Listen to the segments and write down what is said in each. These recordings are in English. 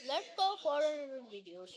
Let's go for videos.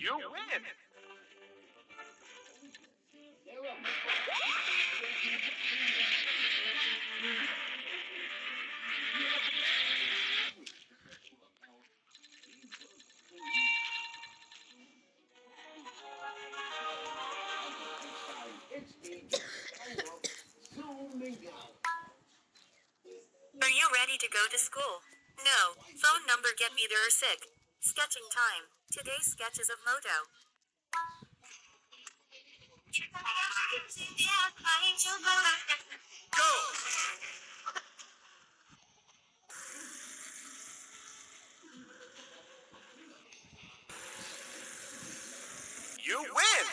You win! Are you ready to go to school? No. Phone number get either or sick. Sketching time. Today's sketch is of Moto. Go! You win!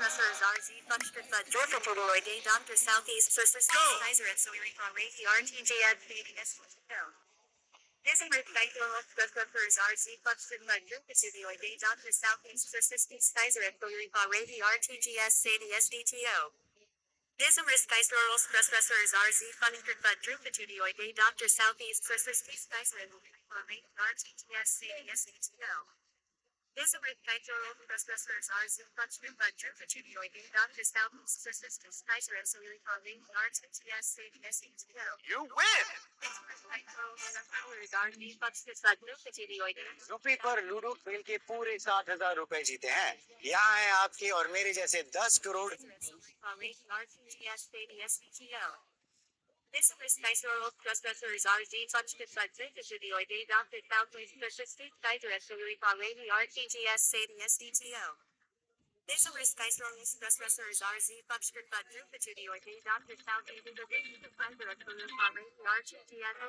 Professor Zarzi Funchkatha Georgia Totoloide Dr. Southeast Surface Kaiser at Soiri Rati RTJ at PDS. Designated title of Professor Zarzi Funchkatha Georgia Dr. Southeast Surface Kaiser at Soiri Rati RTGS Sadi SDTO. Designated title of Professor Zarzi Funchkatha Georgia Dr. Southeast Surface Kaiser at Soiri Rati RTGS Sadi SDTO. Designated title of professors are Zimpuchman Budget for Judioid, Dr. Southeast Persistence, Kaiser and Soili Carling, Arts and TS, SETO. You win! रुपी पर ludo खेल के पूरे 7,000 रुपए जीते हैं। यहाँ है आपके और मेरे जैसे 10 crore. This is Kaiser of Professors RG Funchkit Budget to the Oide Dr. Southeast Persistent Kaiser as Soili Carling, RTGS, SETO. This is Kaiser of Professors RZ Funchkit Budget to the Oide Dr. Southeast Persistent Kaiser as Soili Carling, RTGS,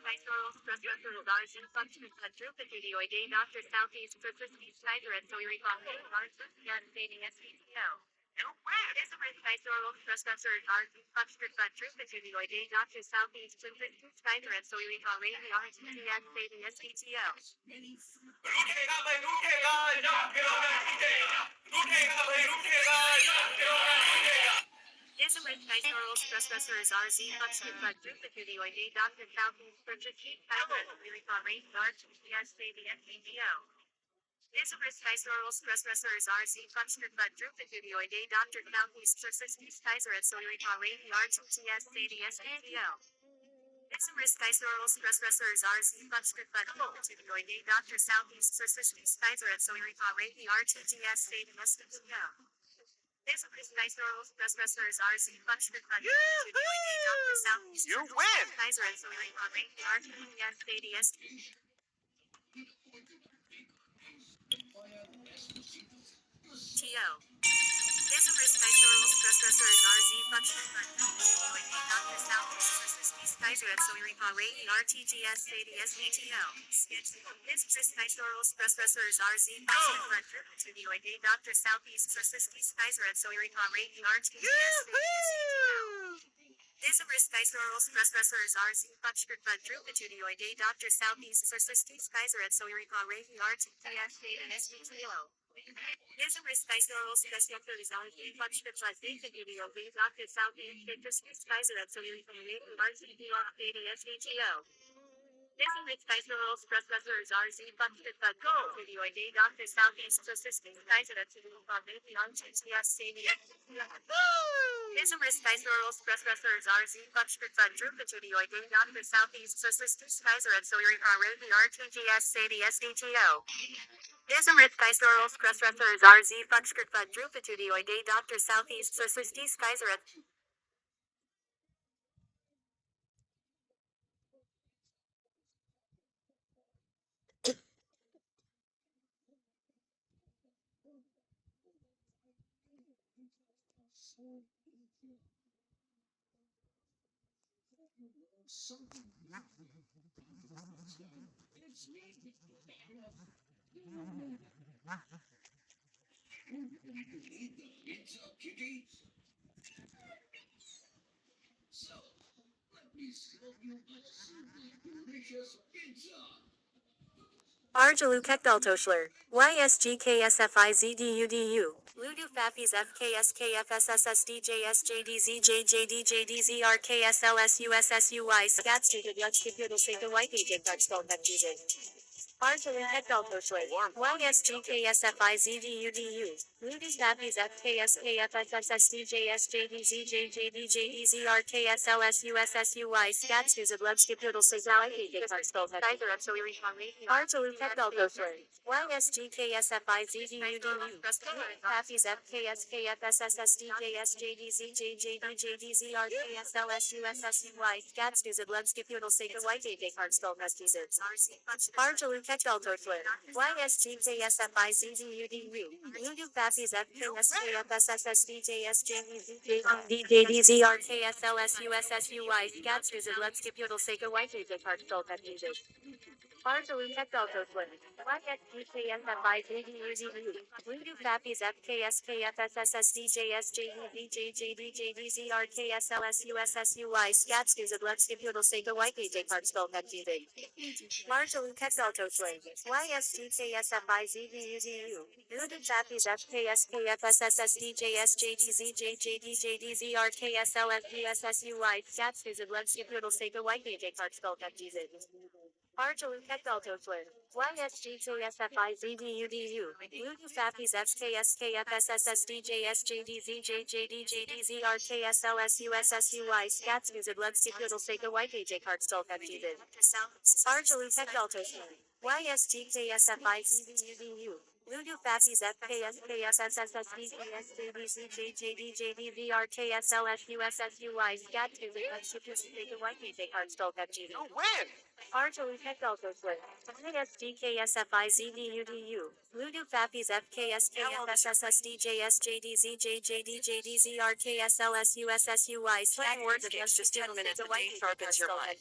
Kaiser of Professors RZ Funchkit Budget to the Oide Dr. Southeast Persistent Kaiser as Soili Carling, RTGS, SETO. You win! This is Kaiser of Professors RZ Funchkit Budget to the Oide Dr. Southeast Persistent Kaiser as Soili Carling, RTGS, SETO. रूठेगा भाई रूठेगा, जब खिलौना टूटेगा। रूठेगा भाई रूठेगा, जब खिलौना टूटेगा। This is Kaiser of Professors RZ Funchkit Budget to the Oide Dr. Southeast Persistent Kaiser as Soili Carling, RTGS, SETO. Isomers Stressors RC Function Drupa Studioide Dr. Southeast Persistence Kaiser at Soyrica Rady RTTS ADS ADL. Isomers Stressors RC Function Drupa Studioide Dr. Southeast Persistence Kaiser at Soyrica Rady RTTS ADS ADL. Isomers Stressors RC Function Studioide Dr. Southeast You win! Kaiser at Soyrica Rady RTTS ADS TO. Isomers Stressors RZ Function Dr. Southeast Persistence Kaiser at Soyrica Rady RTTS ADS ATL. Isomers Stressors RZ Function Studioide Dr. Southeast Persistence Kaiser at Soyrica Rady RTTS ADS ATL. Isomers Stressors RZ Function Studioide Dr. Southeast Persistence Kaiser at Soyrica Rady RTTS ADS ATL. Isomers Stressors RZ Function Studioide Dr. Southeast Persistence Kaiser at Soyrica Rady RTTS ADS ATL. Isomers Stressors RZ Function Studioide Dr. Southeast Persistence Kaiser at Soyrica Rady RTTS ADS Isomers Stressors RZ Function Studioide Dr. Southeast Persistence Kaiser at Soyrica Rady RTTS ADS DTO. Isomers Stressors RZ Function Studioide Dr. Southeast Persistence Kaiser at Arjalu Kekdaltoshler, YSGKSFIZDUDU, Ludu Fapis FKFSSSDJSJDZJDZRKSLSUSSUY Skatstu Yudskipudal Sega YPJ Kartspel Pepjiz. Arjalu Kekdaltoshler, YSGKSFIZDUDU, Ludu Fapis FKSKFSSDJSJDZJDZRKSLSUSSUY Skatstu Zablubskipudal Sega YPJ Kartspel Pepjiz. Arjalu Kekdaltoshler, YSGKSFIZDUDU, Fapis FKSKFSSSDJSJDJDZRKSLSUSSUY Skatstu Zablubskipudal Sega YPJ Kartspel Pepjiz. Arjalu Kekdaltoshler, YSGKSFIZDUDU, Ludu Fapis FKSKFSSSDJSJDZRKSLSUSSUY Skatstu Zablubskipudal Sega YPJ Kartspel Pepjiz. Arjalu Kekdaltoshler, YSGKSFIZDUDU, Ludu Fapis FKSKFSSSDJSJDZJDZRKSLSUSSUY Skatstu Zablubskipudal Sega YPJ Kartspel Pepjiz. Arjalu Kekdaltoshler, YSGKSFIZDUDU, Ludu Fapis FKSKFSSSDJSJDZJDZRKSLSUSSUY Skatstu Zablubskipudal Sega YPJ Kartspel Pepjiz. Arjalu Kekdaltoshler, YSGKSFIZDUDU, Ludu Fapis FKSKFSSSDJSJDZJDZRKSLSUSSUY Skatstu Zablubskipudal Sega YPJ Kartspel Pepjiz. Arjalu Kekdaltoshler, YSGKSFIZDUDU, Ludu Fapis FKSKFSSSDJSJDZJDZRKSLSUSSUY Skatstu Zablubskipudal Sega YPJ Kartspel Pepjiz. You win! Arjalu Kekdaltoshler, YSGKSFIZDUDU, Ludu Fapis FKSKFSSSDJSJDZJDZRKSLSUSSUY Playing words against just 10 minutes a day sharpens your mind.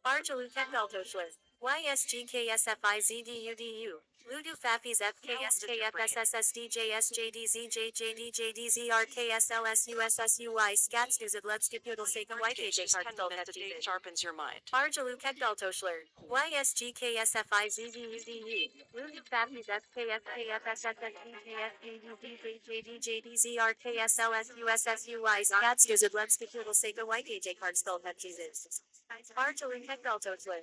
Arjalu Kekdaltoshler, YSGKSFIZDUDU, Ludu Fapis FKSKFSSSDJSJDZJDZRKSLSUSSUY Skatstu Zablubskipudal Sega Words against YPJ just 10 Kartspel minutes a day Pepjiz. sharpens your mind. Arjalu Kekdaltoshler, YSGKSFIZDUDU, Ludu Fapis FKSKFSSSDJSJDZJDZRKSLSUSSUY Skatstu Zablubskipudal Sega YPJ Kartspel Pepjiz. Arjalu Kekdaltoshler,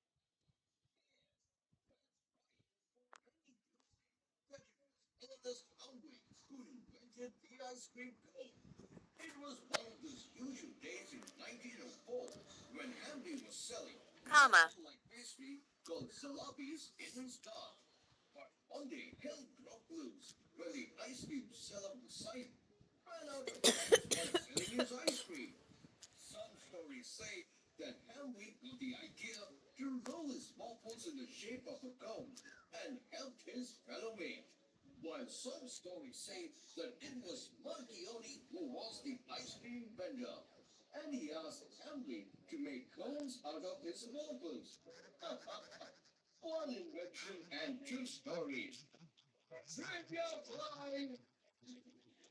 Oldest hungry who invented the ice cream cone. It was one of those usual days in 1904 when Hamdi was selling Comma. like pastry called jalopis in his stall. But one day, hell broke loose when the ice cream seller on the site ran out of items while selling his ice cream. Some stories say that Hamdi got the idea to roll his waffles in the shape of a cone and helped his fellow man. While some stories say that it was Marchioni who was the ice cream vendor, and he asked Hamdi to make cones out of his waffles. One invention and two stories. Trivia time!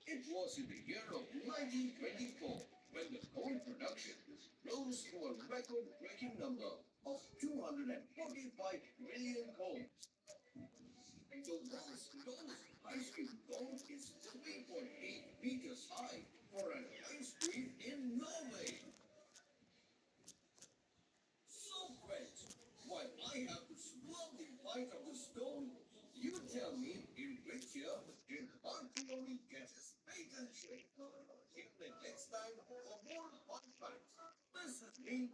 It was in the year of 1924 when the coal production rose to a record-breaking number of 245 million coals. The world's tallest ice cream cone is 3.8 meters high for an ice cream in Norway. So, friends, while I have to swallow the bite of the stone, you tell me in which year did Archaeology get its patent? Tune in next time for more fun facts. This is me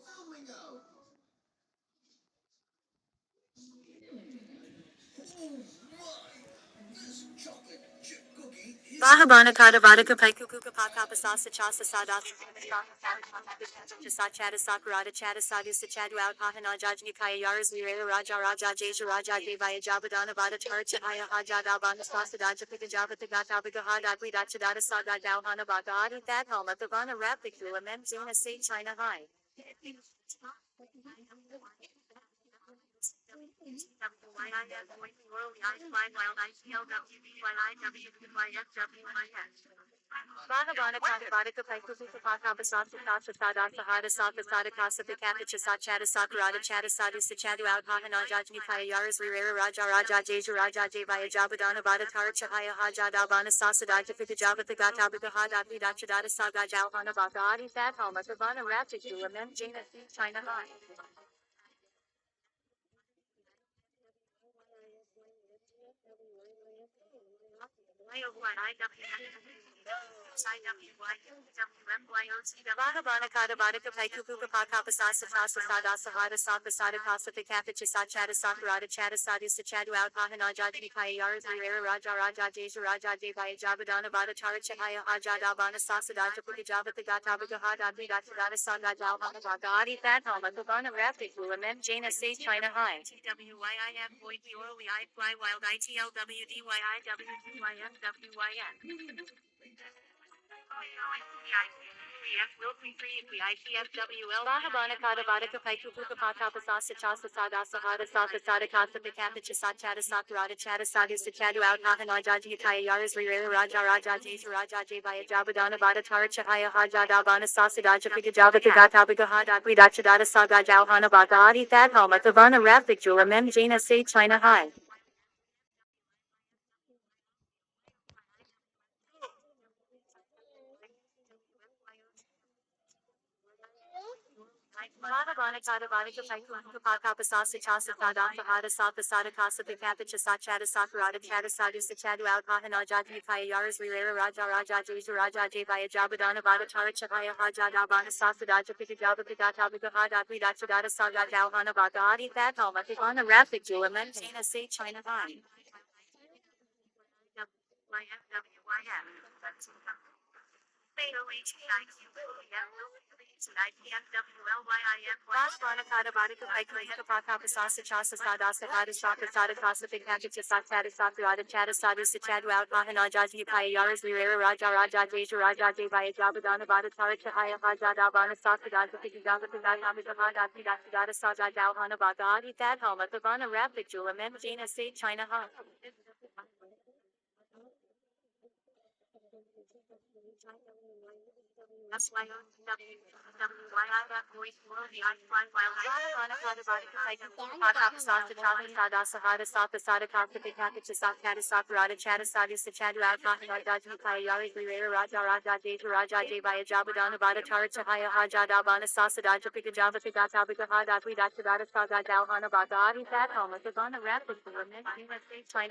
zooming out. Oh my! This chocolate chip cookie is Vahabana Kata Vadaka Paikukuka Pakapa Sasa Chasa Sadas Chasa Chata Sakurada Chata Sadu Sachadu out Pahana Jajni Kaya Yaras Virela Raja Raja Jaja Raja Devaya Jabadana Vada Tarcha Haya Hajada Bana Sasa Daja Pikajava Tagatabiga Hadagwi Dachadata Saga Dauhana Bagadi That Homa Tavana Rapikula Mem Zina Say China High. Vahabana Kadavadaka Paikuka Pakabasasa Kasa Sada Sahada Saka Sada Kasa Pikapa Chasa Chata Sakurada Chata Sadu Sachadu out Pahana Jajni Kaya Yaras Rivera Raja Raja Jaja Raja Devaya Jabadana Vada Tarcha Haya Hajada Bana Sasa Daja Pikajava Tagatabika Hadaki Dachadata Saga Jalhana Bagadi That Homa Tavana Raptikula Mem Jina China High. Vahabana Kadavadaka Paikuka Pakapasasa Tasa Sada Sahada Saka Sada Kasa Pikapa Chasa Chata Sakurada Chata Sadu Sachadu out Pahana Jajni Kaya Yaras Rivera Raja Raja Jaja Raja Devaya Jabadana Vada Taracha Haya Hajada Bana Sasa Daja Pikajava Tagatabiga Hadagri Dachadata Saga Jalhana Bagadi That Homa Tavana Raptikula Mem Jana Say China High. TWYIF Void Purely I Fly Wild ITLWDYIWDYMWYN. Vahabana Kadavadaka Paikuka Pakapasasa Chasa Sada Sahada Saka Sada Kasa Pikapa Chasa Chata Sakurada Chata Sadu Sachadu out Pahana Jaji Kaya Yaras Rivera Raja Raja Jaja Raja Jaya Jabadana Vada Taracha Haya Hajada Bana Sasa Daja Pikajava Tagatabiga Hadagri Dachadata Saga Jalhana Bagadi That Homa Tavana Rapik Jula Mem Jana Say China High. Vahabana Kadavadaka Paikuka Pakapasasa Chasa Sada Sahada Saka Sada Kasa Pikapa Chasa Chata Sakurada Chata Sadu Sachadu out Pahana Jati Kaya Yaras Rivera Raja Raja Jaja Raja Devaya Jabadana Vada Taracha Haya Hajada Bana Sasa Daja Pikajava Pikatabiga Hadagri Dachadata Saga Jalhana Bagadi That Homa Tivana Rapik Jula Mem Tina Say China High. Vahabana Kadavadaka Paikuka Pakapasasa Chasa Sada Sahada Saka Sada Kasa Pikapa Chasa Chata Sakurada Chata Sadu Sachadu out Pahana Jaji Kaya Yaras Rivera Raja Raja Jaja Raja Devaya Jabadana Vada Taracha Haya Hajada Bana Saka Daja Pikajava Tagatabiga Hadagri Dachadata Saga Jalhana Bagadi That Homa Tavana Rapik Jula Mem Jana Say China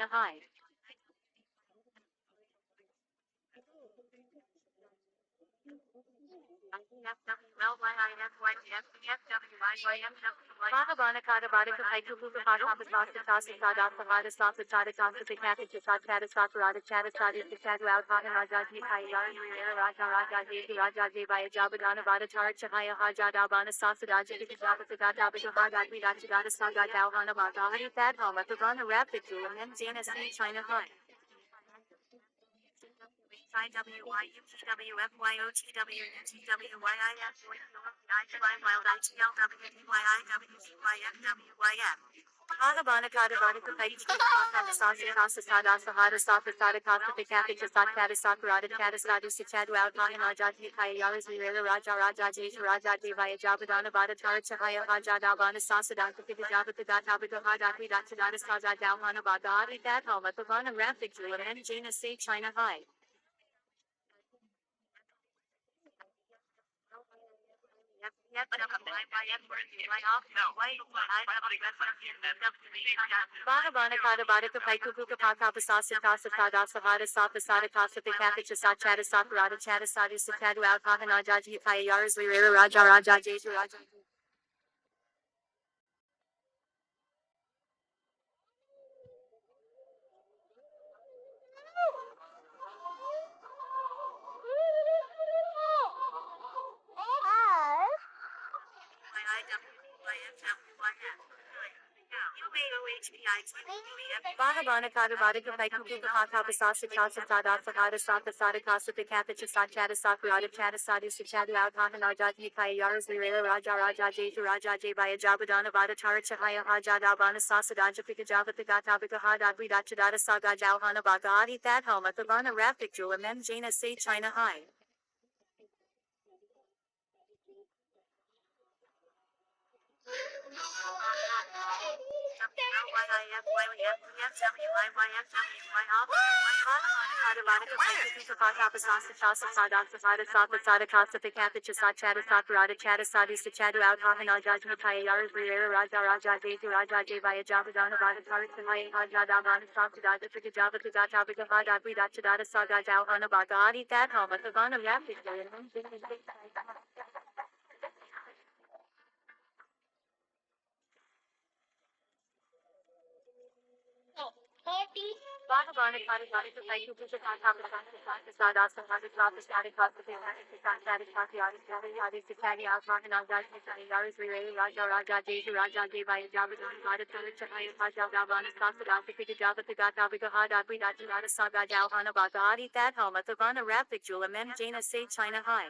High. China High. Vahabana Kadavadaka Paikuka Pakapasasa Tasa Sada Sahada Saka Sada Kasa Pikapa Chasa Chata Sakurada Chata Sadu Sachadu out Pahana Jaji Kaya Yaras Rivera Raja Raja Jaja Raja Devaya Jabadana Vada Taracha Haya Hajada Bana Sasa Daja Pikajava Tagatabiga Hadagri Dachadata Saga Jalhana Bagadi That Homa Tavana Rapik Jula Mem Jana Say China High. IWYUTWFYOTWUTWYIF Wild ITLWDYIWDYMWYM. Anabana Kadabana Kapaiti Sasha Casa Sada Sahara Saka Sada Casa Picati Sat Kata Sakurada Kata Sadu Sichadu Outline Ajati Kayaris Rira Raja Raja Jaja Raja Devaya Jabadana Bada Tara Chahaya Haja Davana Sasadaka Pigajaba Tagatabika Hadaki Datadata Saja Dalhana Bagadi That Homa Pavana Rapid Julian and Jaina Say China High. Bana Kada Bada Kapaiku Paka Pasasa Tasa Tada Sahada Sapa Sada Kasa Pikapicha Sachata Sakurada Chata Sadu Sakadu Alpahana Jaji Kayaris Rira Raja Raja Jaja Raja. Bana Kada Bada Kapaiku Paka Pasasa Tasa Tada Sahada Sapa Sada Kasa Pikapicha Sachata Sakurada Chata Sadu Sakadu Alpahana Jaji Kayaris Rira Raja Raja Jaja Raja Jabaya Jabadana Bada Tara Chahaya Haja Dabana Sasadaja Pikajava Pigatabika Hadadvi Dachadata Saga Jalhana Bagadi That Homa Pavana Rapik Jula Mem Jaina Say China High. That home, Pavana Rapid No, 30. Bhagavana Karikari to Sai Kupuja Kata Sada Sahari Klapa Stari Klapa Sari Kati Adi Sari Adi Sitani Alpana Nagaj Sari Yaris Riri Raja Raja Deju Raja Devaya Javadan Vada Tara Chahaya Haja Davana Sasada Pika Java Pigata Vika Hada Vidati Rada Saga Jalhana Bagadi That Homa Thavana Rapik Jula Mem Jaina Say China High.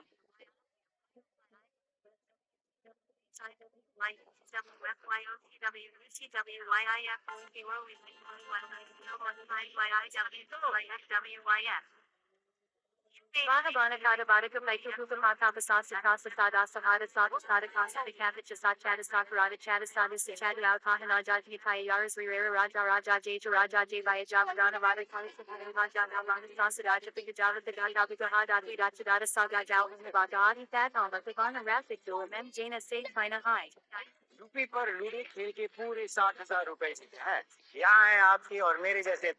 Bhagavana Kada Badaka Paiku Puka Maka Pasasa Kasa Sada Sahada Sata Sada Kasa Pikapicha Sachata Sakurada Chata Sada Sichadu Alpahana Jati Kayaris Rira Raja Raja Jaja Raja Jevaya Javadana Vada Kalisa Haja Navana Sasadaja Pikajava Pigata Pikahada Vidachadata Saga Jalhana Bagadi That Homa Pivana Rapik Dula Mem Jaina Say China High. UP पर ludo खेल के पूरे 60,000 रुपए जीते हैं। यहाँ है आपकी और मेरे जैसे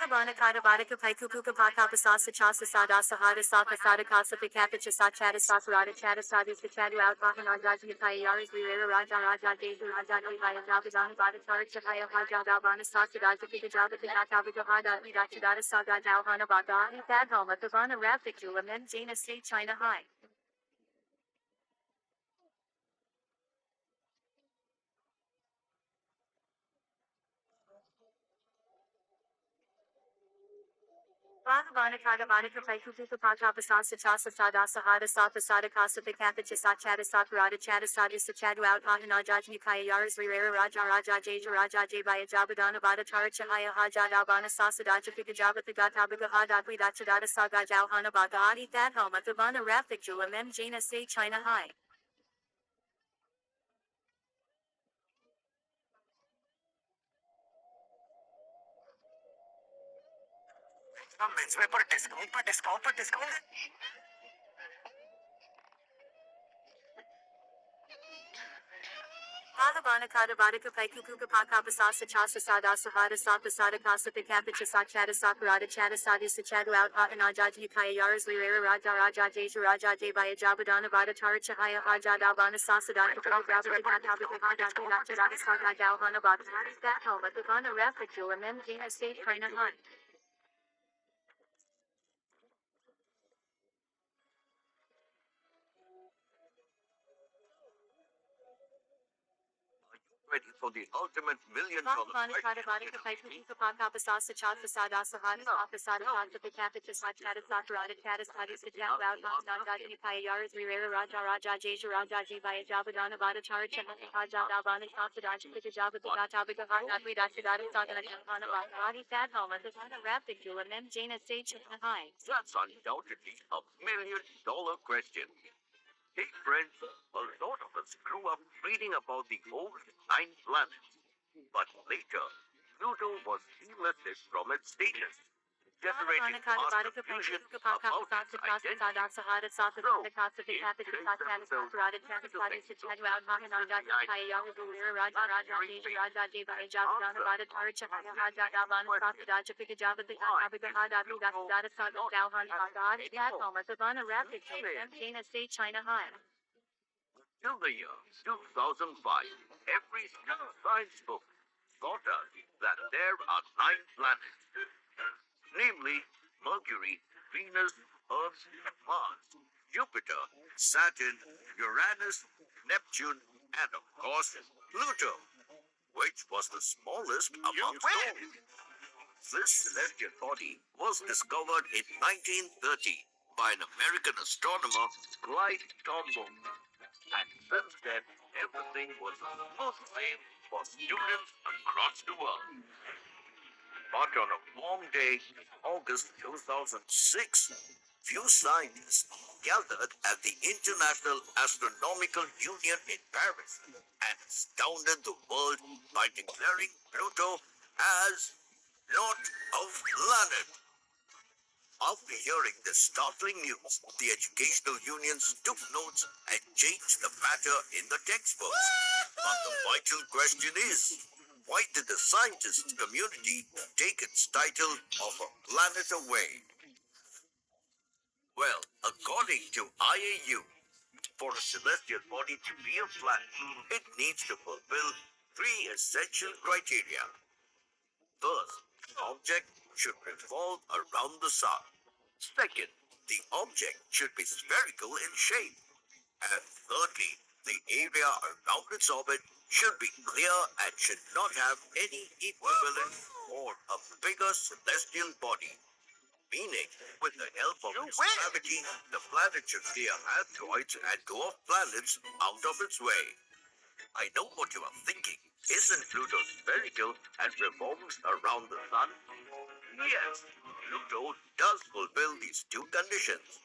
Bana Kada Badaka Paiku Puka Paka Pasasa Chasa Sada Sahada Saka Sada Kasa Pikapicha Sachata Sakurada Chata Sadu Sichadu Alpahana Jaji Kayaris Rira Raja Raja Deju Raja Devaya Javadana Vada Tara Chahaya Haja Davana Sasadaja Pikajava Pigata Vigahada Vidachadata Saga Jalhana Bagadi That Homa Pavana Rapik Jula Mem Jaina Say China High. Bhagavana Kada Badaka Paiku Puka Paka Pasasa Chasa Sada Sahada Sapa Sada Kasa Pikapicha Sachata Sakurada Chata Sadu Sichadu Outpahana Jaji Kayaris Rira Raja Raja Jaja Raja Devaya Jabadana Vada Tara Chahaya Haja Davana Sasadaja Pikajava Pigata Bigahada Vidachadata Saga Jalhana Bagadi That Homa Pavana Rapik Jula Mem Jaina Say China High. Men's में पर discount Bhagavana Kada Badaka Paiku Puka Paka Pasasa Chasa Sada Sahada Sapa Sada Kasa Pikapicha Sachata Sakurada Chata Sadu Sichadu Outpahana Jaji Kayaris Rira Raja Raja Jaja Raja Devaya Jabadana Vada Tara Chahaya Haja Davana Sasadaka Pigata Pigata Vidachadata Saga Jalhana Bagadi That Homa Pavana Rapik Jula Mem Jaina Say China High. ready for the ultimate $1 million question. That's undoubtedly a $1 million question. Hey friends, a lot of us grew up reading about the old nine planets, but later Pluto was delisted from its status, generating vast confusion about its identity. So, in today's episode, we're going to think till the year 2005, every single science book taught us that there are nine planets, namely Mercury, Venus, Earth, Mars, Jupiter, Saturn, Uranus, Neptune, and of course, Pluto, which was the smallest among them. This celestial body was discovered in 1930 by an American astronomer, Clyde Tombaugh. And since then, everything was almost the same for students across the world. But on a warm day in August 2006, few scientists gathered at the International Astronomical Union in Paris and astounded the world by declaring Pluto as not a planet. After hearing this startling news, the educational unions took notes and changed the matter in the textbooks. But the vital question is, why did the scientist community take its title of a planet away? Well, according to IAU, for a celestial body to be a planet, it needs to fulfill three essential criteria. First, the object should revolve around the sun. Second, the object should be spherical in shape. And thirdly, the area around its orbit should be clear and should not have any equivalent or a bigger celestial body. Meaning, with the help of its gravity, the planet should steer asteroids and dwarf planets out of its way. I know what you are thinking. Isn't Pluto spherical and revolves around the sun? Yes, Pluto does fulfill these two conditions.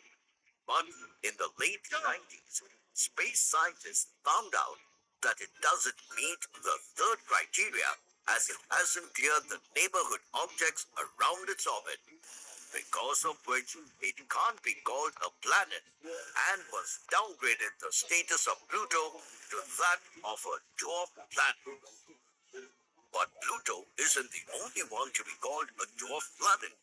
But in the late 90s, space scientists found out that it doesn't meet the third criteria as it hasn't cleared the neighborhood objects around its orbit, because of which it can't be called a planet and was downgraded the status of Pluto to that of a dwarf planet. But Pluto isn't the only one to be called a dwarf planet.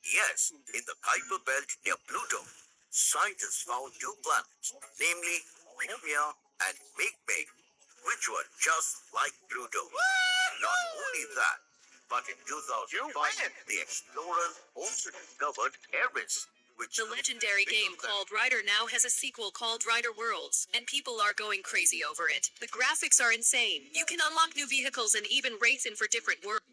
Yes, in the Kuiper belt near Pluto, scientists found two planets, namely Haumea and Make, which were just like Pluto. Not only that, but in 2005, the explorers also discovered Eris, which The legendary game called Rider now has a sequel called Rider Worlds, and people are going crazy over it. The graphics are insane. You can unlock new vehicles and even race in for different worlds.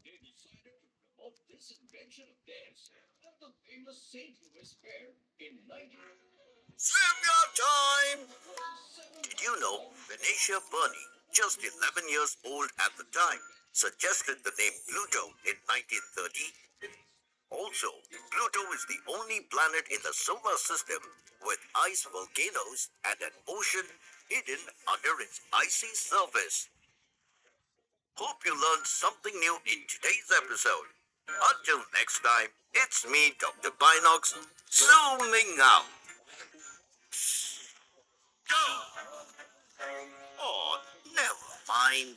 they decided to promote this invention of theirs at the famous St. Louis Fair in 19... time! Did you know Venetia Burney, just 11 years old at the time, suggested the name Pluto in 1930? Also, Pluto is the only planet in the solar system with ice volcanoes and an ocean hidden under its icy surface. Hope you learned something new in today's episode. Until next time, it's me, Dr. Binox, zooming out. Oh, never mind.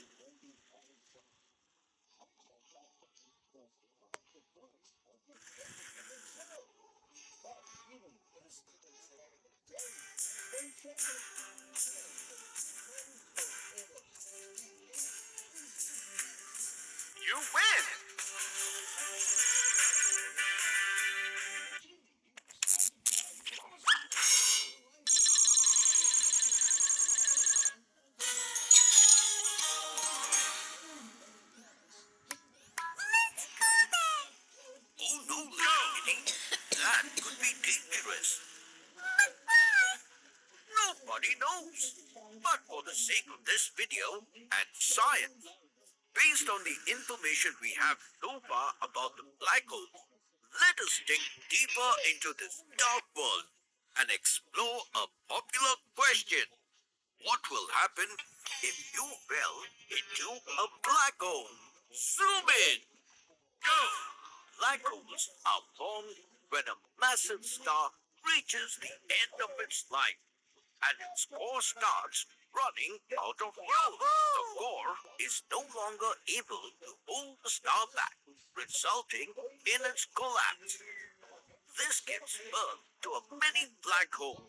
and science. Based on the information we have so far about the black hole, let us dig deeper into this dark world and explore a popular question. What will happen if you fell into a black hole? Zoom in! Go! Black holes are formed when a massive star reaches the end of its life and its core starts running out of fuel. The core is no longer able to hold the star back, resulting in its collapse. This gives birth to a mini black hole.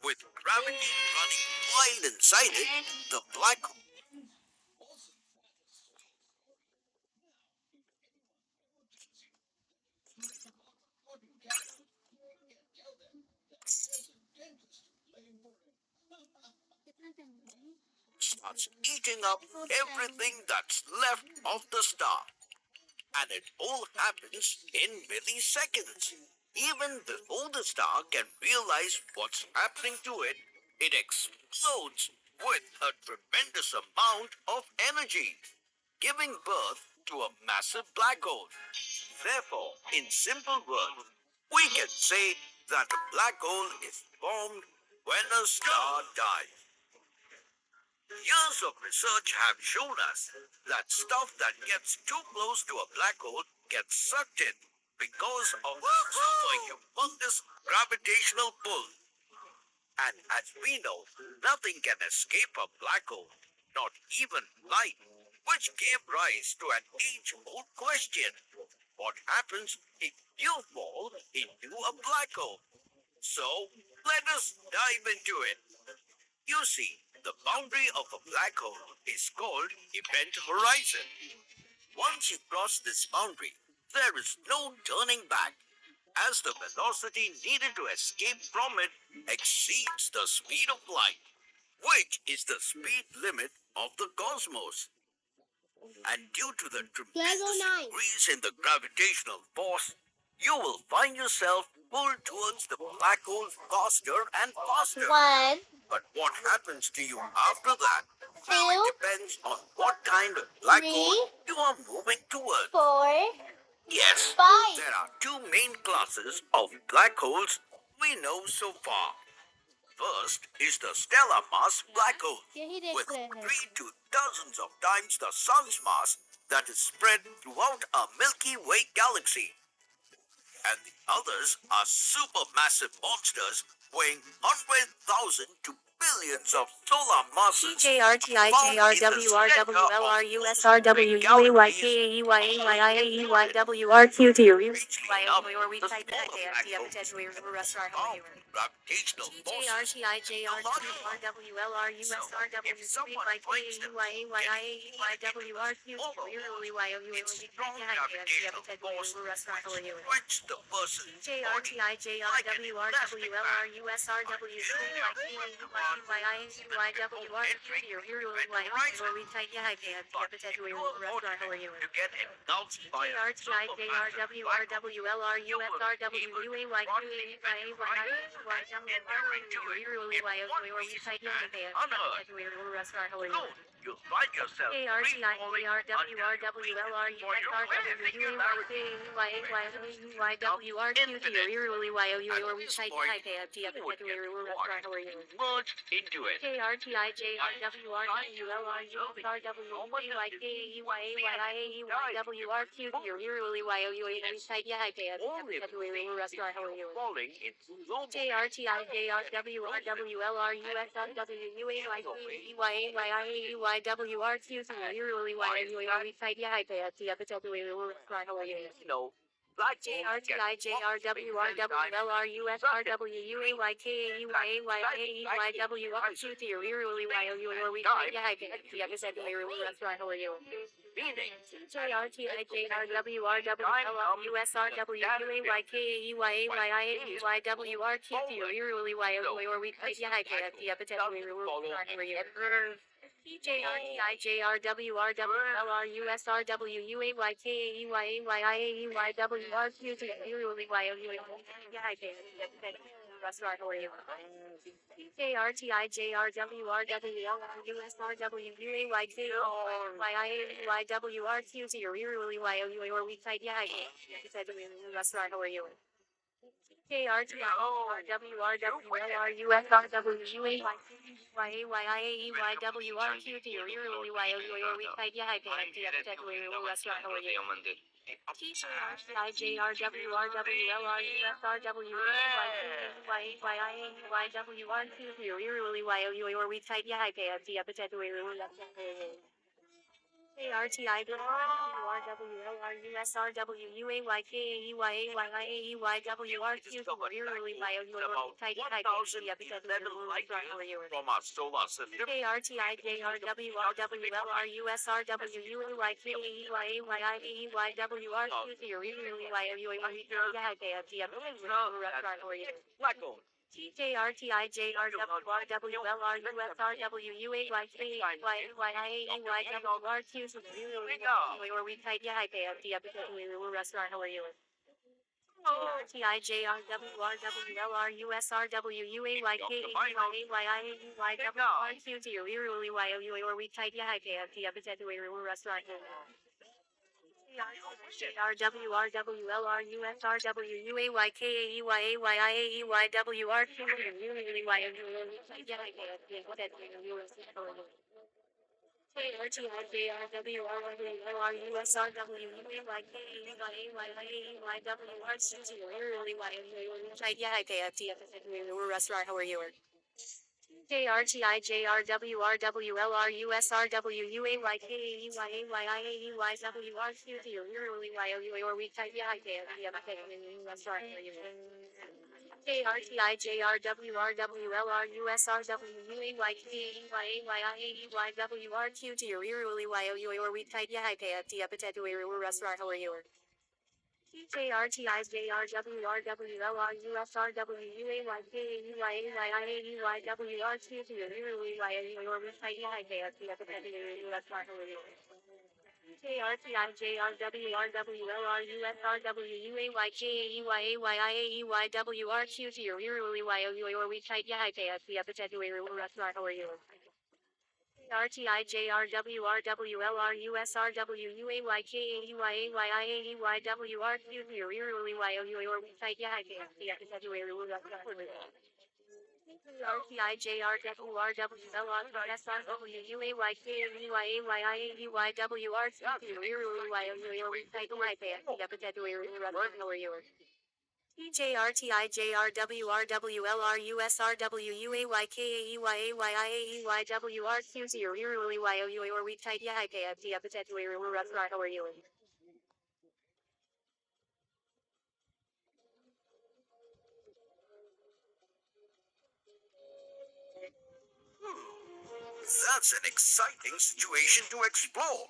With gravity running wild inside it, the black hole starts eating up everything that's left of the star. And it all happens in milliseconds. Even before the star can realize what's happening to it, it explodes with a tremendous amount of energy, giving birth to a massive black hole. Therefore, in simple words, we can say that a black hole is formed when a star dies. Years of research have shown us that stuff that gets too close to a black hole gets sucked in because of the super humongous gravitational pull. And as we know, nothing can escape a black hole, not even light, which gave rise to an age-old question. What happens if you fall into a black hole? So, let us dive into it. You see, the boundary of a black hole is called event horizon. Once you cross this boundary, there is no turning back, as the velocity needed to escape from it exceeds the speed of light, which is the speed limit of the cosmos. And due to the tremendous increase in the gravitational force, you will find yourself pulled towards the black hole faster and faster. One, But what happens to you after that really two, depends on what kind of black three, hole you are moving towards. 4, Yes, 5. there are two main classes of black holes we know so far. First is the stellar mass black hole, with 3 to dozens of times the sun's mass that is spread throughout our Milky Way galaxy. And the others are supermassive monsters weighing 100,000 to billions of solar masses found in the center of strangely enough, the smaller black holes found gravitational forces the larger one. So, if someone finds them getting over its strong gravitational force will stretch the person's body like an elastic band. A huge amount of entering event horizon. But if you're fortunate to get engulfed by a supermassive black hole, you will be able to cross the event horizon and enter into it in one piece and unhurt. Soon, you'll find yourself free falling until you reach for your regularity becomes infinite. At this point, who would get washed merged into it. Falling in slow no, black holes get approximately 10 times such a degree that slightly meaning restaurant. How are you? TKRTIJRWRWLRUSRWUAYKYYIAYWRQ0 or we tight yeah restaurant. How are you? From our solar system. Black-owned. Restaurant. How are you? Restaurant. Restaurant. How are you? Restaurant. How are you? Restaurant. How are you? How are you? Restaurant. How are you? That's an exciting situation to explore.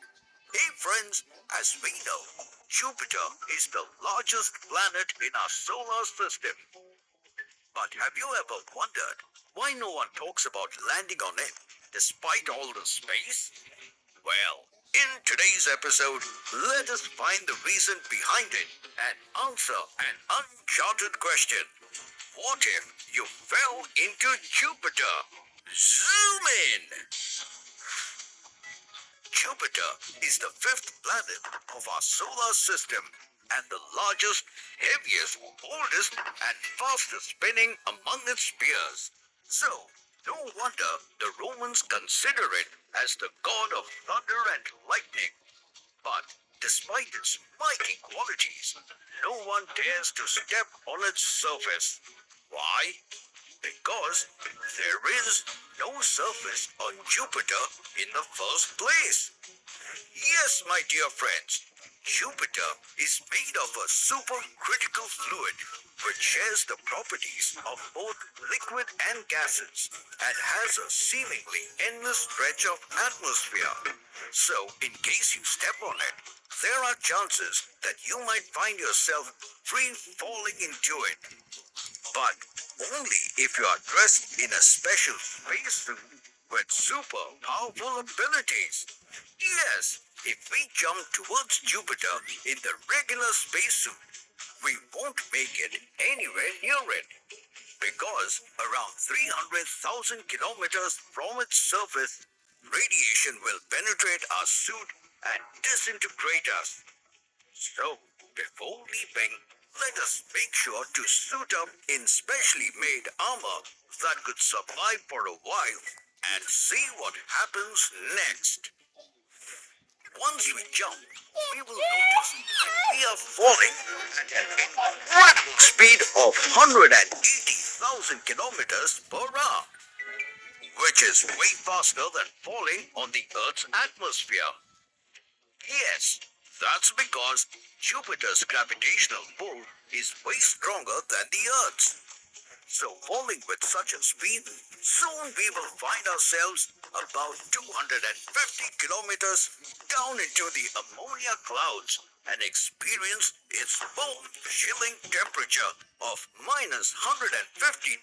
Hey friends, as we know, Jupiter is the largest planet in our solar system. But have you ever wondered why no one talks about landing on it despite all the space? Well, in today's episode, let us find the reason behind it and answer an uncharted question. What if you fell into Jupiter? Zoom in! Jupiter is the fifth planet of our solar system and the largest, heaviest, oldest, and fastest spinning among its peers. So, no wonder the Romans consider it as the god of thunder and lightning. But despite its mighty qualities, no one dares to step on its surface. Why? Because there is no surface on Jupiter in the first place. Yes, my dear friends, Jupiter is made of a supercritical fluid which shares the properties of both liquid and gases and has a seemingly endless stretch of atmosphere. So, in case you step on it, there are chances that you might find yourself free falling into it. But only if you are dressed in a special spacesuit with super powerful abilities. Yes, if we jump towards Jupiter in the regular spacesuit, we won't make it anywhere near it. because around 300,000 kilometers from its surface, radiation will penetrate our suit and disintegrate us. So, before leaping, let us make sure to suit up in specially made armor that could survive for a while and see what happens next. Once we jump, we will notice that we are falling at an incredible speed of 180,000 kilometers per hour, which is way faster than falling on the Earth's atmosphere. Yes, that's because Jupiter's gravitational pull is way stronger than the Earth's. So falling with such a speed, soon we will find ourselves about 250 kilometers down into the ammonia clouds and experience its bone-chilling temperature of minus 150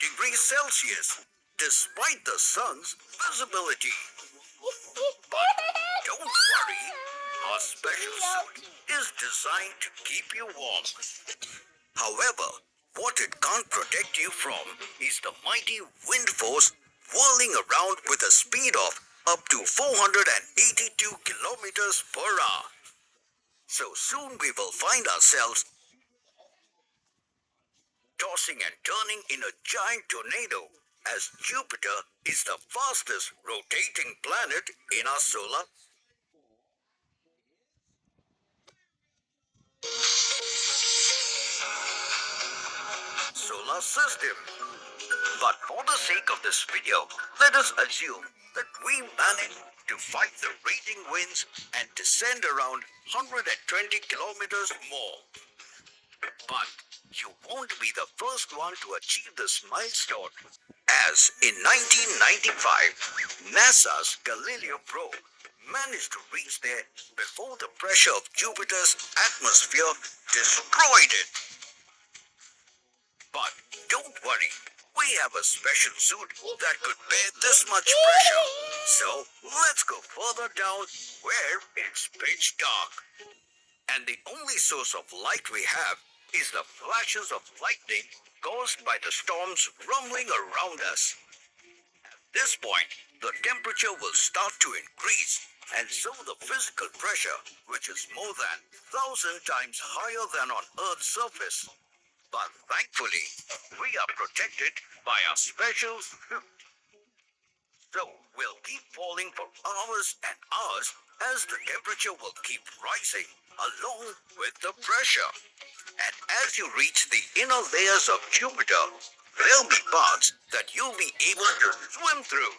degrees Celsius, despite the sun's visibility. But don't worry, our special suit is designed to keep you warm. However, what it can't protect you from is the mighty wind force whirling around with a speed of up to 482 kilometers per hour. So soon we will find ourselves tossing and turning in a giant tornado, as Jupiter is the fastest rotating planet in our solar system. But for the sake of this video, let us assume that we managed to fight the raging winds and descend around 120 kilometers more. But you won't be the first one to achieve this milestone, as in 1995, NASA's Galileo probe managed to reach there before the pressure of Jupiter's atmosphere destroyed it. But don't worry, we have a special suit that could bear this much pressure. So let's go further down where it's pitch dark. And the only source of light we have is the flashes of lightning caused by the storms rumbling around us. At this point, the temperature will start to increase, and so the physical pressure, which is more than 1,000 times higher than on Earth's surface. But thankfully, we are protected by our special suit. So we'll keep falling for hours and hours as the temperature will keep rising along with the pressure. And as you reach the inner layers of Jupiter, there'll be parts that you'll be able to swim through.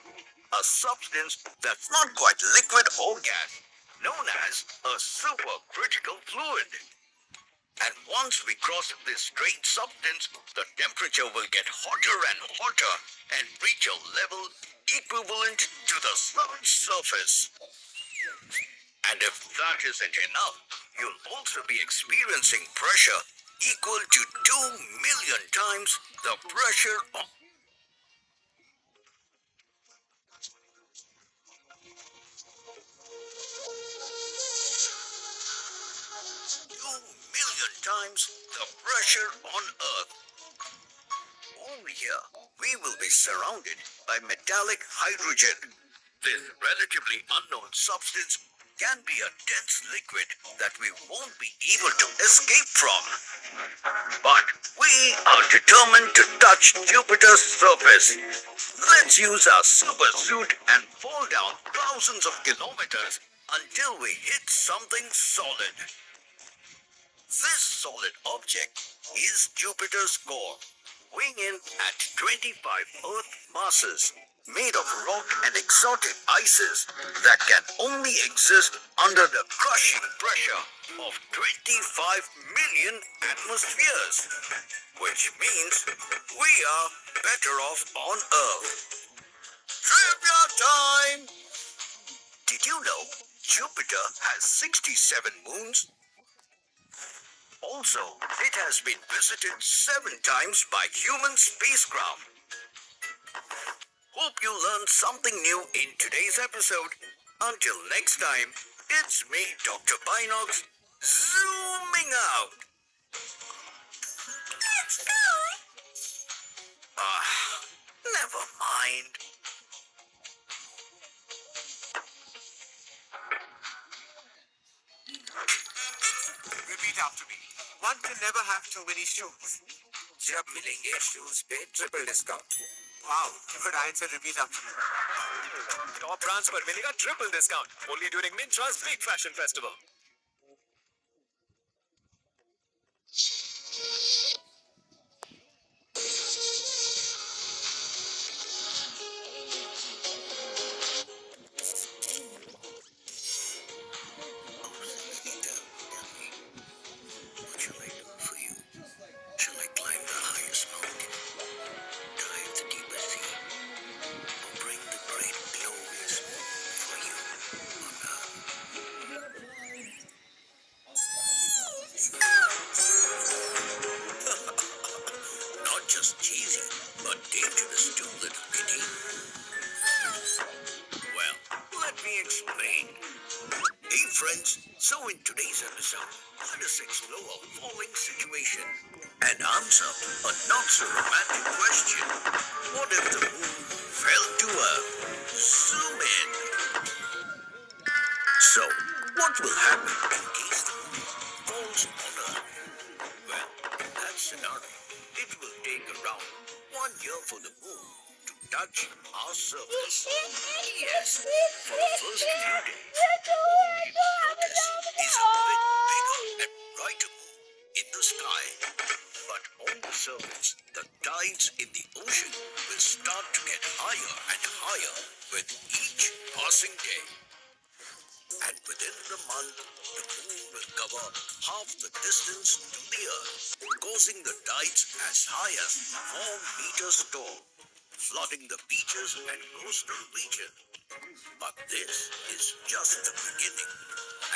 A substance that's not quite liquid or gas, known as a supercritical fluid. And once we cross this strange substance, the temperature will get hotter and hotter and reach a level equivalent to the sun's surface. And if that isn't enough, you'll also be experiencing pressure equal to 2 million times the pressure of 2 million times the pressure on Earth. Over here, we will be surrounded by metallic hydrogen. This relatively unknown substance can be a dense liquid that we won't be able to escape from. But we are determined to touch Jupiter's surface. Let's use our super suit and fall down thousands of kilometers until we hit something solid. This solid object is Jupiter's core, weighing in at 25 Earth masses, made of rock and exotic ices that can only exist under the crushing pressure of 25 million atmospheres, which means we are better off on Earth. Trivia time! Did you know Jupiter has 67 moons? Also, it has been visited 7 times by human spacecraft. Hope you learned something new in today's episode. Until next time, it's me, Dr. Binox, zooming out. Let's go! Ah, never mind. Repeat after me. One can never have too many shoes. जब मिलेंगे shoes पे triple discount. Wow, good answer. Repeat after me. Top brands पर मिलेगा triple discount only during Myntra's big fashion festival. What shall I do for you? Shall I climb the highest mountain, dive the deepest sea, or bring the great glories for you on earth? Not just cheesy, but dangerous too, little kitty. Well, let me explain. Hey friends, so in today's episode, let us explore a falling situation and answer a not-so-romantic question. What if the moon fell to Earth? Zoom in. So, what will happen in case the moon falls on Earth? Well, in that scenario, it will take around 1 year for the moon to touch our surface. Yes, for the first few days, all you notice is a bit bigger and brighter moon in the sky. But on the surface, the tides in the ocean will start to get higher and higher with each passing day. And within the month, the moon will cover half the distance to the Earth, causing the tides as high as 4 meters tall, flooding the beaches and coastal region. But this is just the beginning,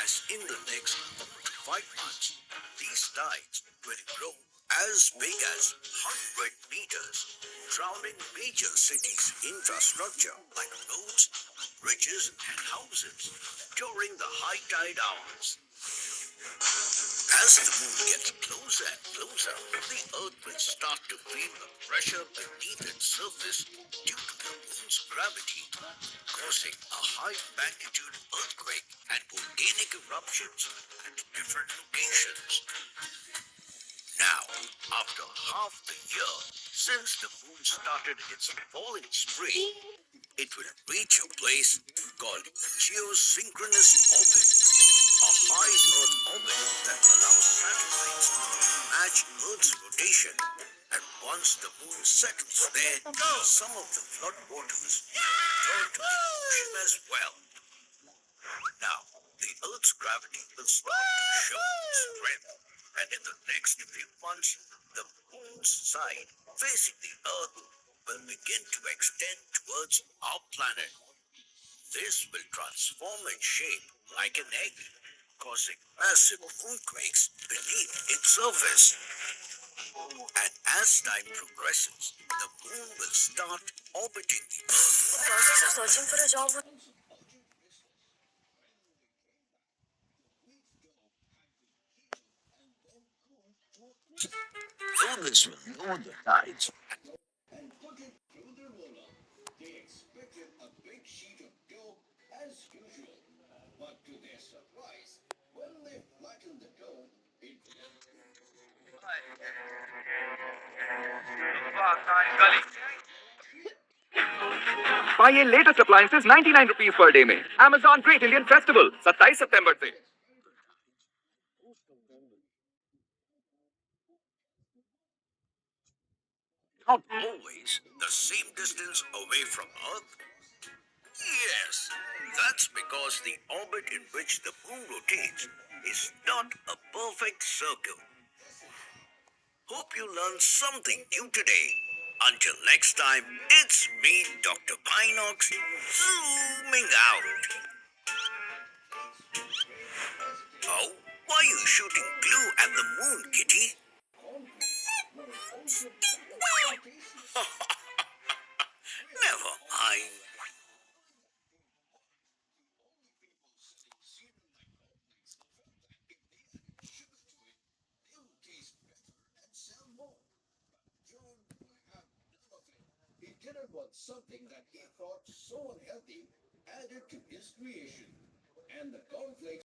as in the next 4 to 5 months, these tides will grow as big as 100 meters, drowning major cities' infrastructure like roads, bridges, and houses during the high tide hours. As the moon gets closer and closer, the Earth will start to feel the pressure beneath its surface due to the moon's gravity, causing a high-magnitude earthquake and volcanic eruptions at different locations. Now, after half the year since the moon started its falling spree, it will reach a place called geosynchronous orbit, a high Earth orbit that allows satellites to match Earth's rotation. And once the moon settles there, some of the flood waters turn to the ocean as well. Now, the Earth's gravity will start to show strength, and in the next few months, the moon's side facing the Earth will begin to extend towards our planet. This will transform its shape like an egg, causing massive moonquakes beneath its surface. And as time progresses, the moon will start orbiting the Earth. Searching for a job. Though this will lower the tides and put it through the roller. They expected a big sheet of dough as usual. But to their surprise, when they flattened the dough, it पाइए latest appliances 99 rupees per day में Amazon Great Indian Festival 27 सितंबर से. not always the same distance away from Earth? Yes, that's because the orbit in which the moon rotates is not a perfect circle. Hope you learned something new today. Until next time, it's me, Dr. Pinox, zooming out. Oh, why are you shooting glue at the moon, Kitty? Never mind. taste better and sell more. John, have wants something that he thought so unhealthy added to his creation. And the cornflakes